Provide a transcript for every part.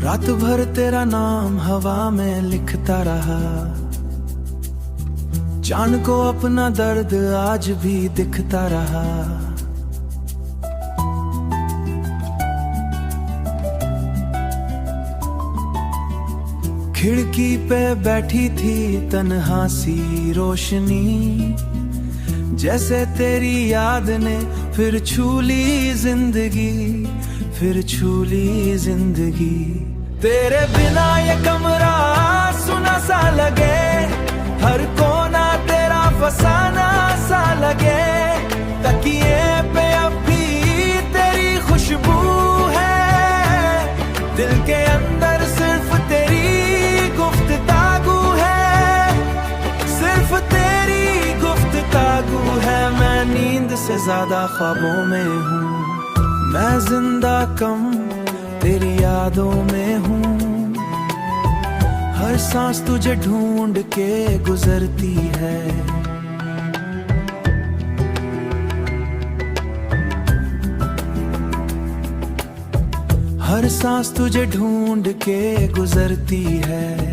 रात भर तेरा नाम हवा में लिखता रहा, जान को अपना दर्द आज भी दिखता रहा। खिड़की पे बैठी थी तन्हा सी रोशनी, जैसे तेरी याद ने फिर छू ली जिंदगी, फिर छू ली जिंदगी। तेरे बिना ये कमरा सुना सा लगे, हर कोना तेरा फसाना सा लगे। तकिए पे अब भी तेरी खुशबू है, दिल के अंदर सिर्फ तेरी गुफ्तागू है, सिर्फ तेरी गुफ्तागू है। मैं नींद से ज्यादा ख्वाबों में हूँ, मैं जिंदा कम तेरी यादों में हूँ। हर सांस तुझे ढूंढ के गुजरती है, हर सांस तुझे ढूंढ के गुजरती है।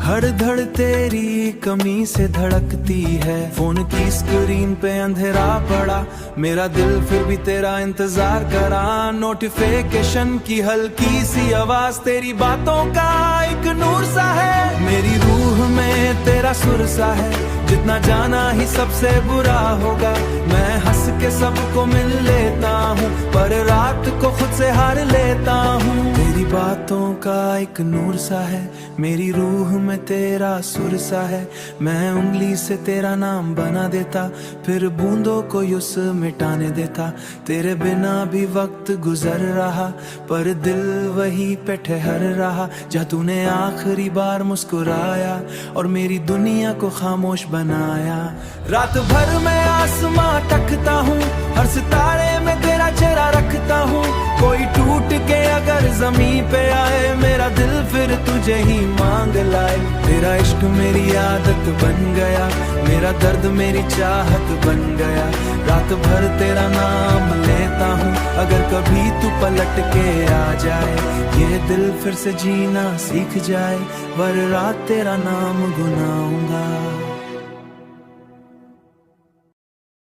हर धड़ तेरी कमी से धड़कती है। फोन की स्क्रीन पे अंधेरा पड़ा, मेरा दिल फिर भी तेरा इंतजार करा। नोटिफिकेशन की हल्की सी आवाज तेरी बातों का एक नूर सा है। मेरी रूह में तेरा सुर सा है, जितना जाना ही सबसे बुरा होगा। मैं हंस के सबको मिल लेता हूँ, पर रात को खुद से हार लेता हूँ। तेरी बातों का एक नूर सा है, मेरी रूह में तेरा सुर सा है। मैं उंगली से तेरा नाम बना देता, फिर बूंदों को यूं मिटाने देता। तेरे बिना भी वक्त गुजर रहा, पर दिल वही पे ठहर रहा। जहाँ तूने आखिरी बार मुस्कुराया और मेरी दुनिया को खामोश बनाया। रात भर मैं आसमां तकता हूँ, हर सितारे में तेरा चेहरा रखता हूँ। कोई टूट के अगर जमीन पे आए, मेरा दिल फिर तुझे ही मांग लाए। तेरा इश्क मेरी आदत बन गया, मेरा दर्द मेरी चाहत बन गया। रात भर तेरा नाम लेता हूँ, अगर कभी तू पलट के आ जाए, ये दिल फिर से जीना सीख जाए। वर रात तेरा नाम गुनाऊंगा।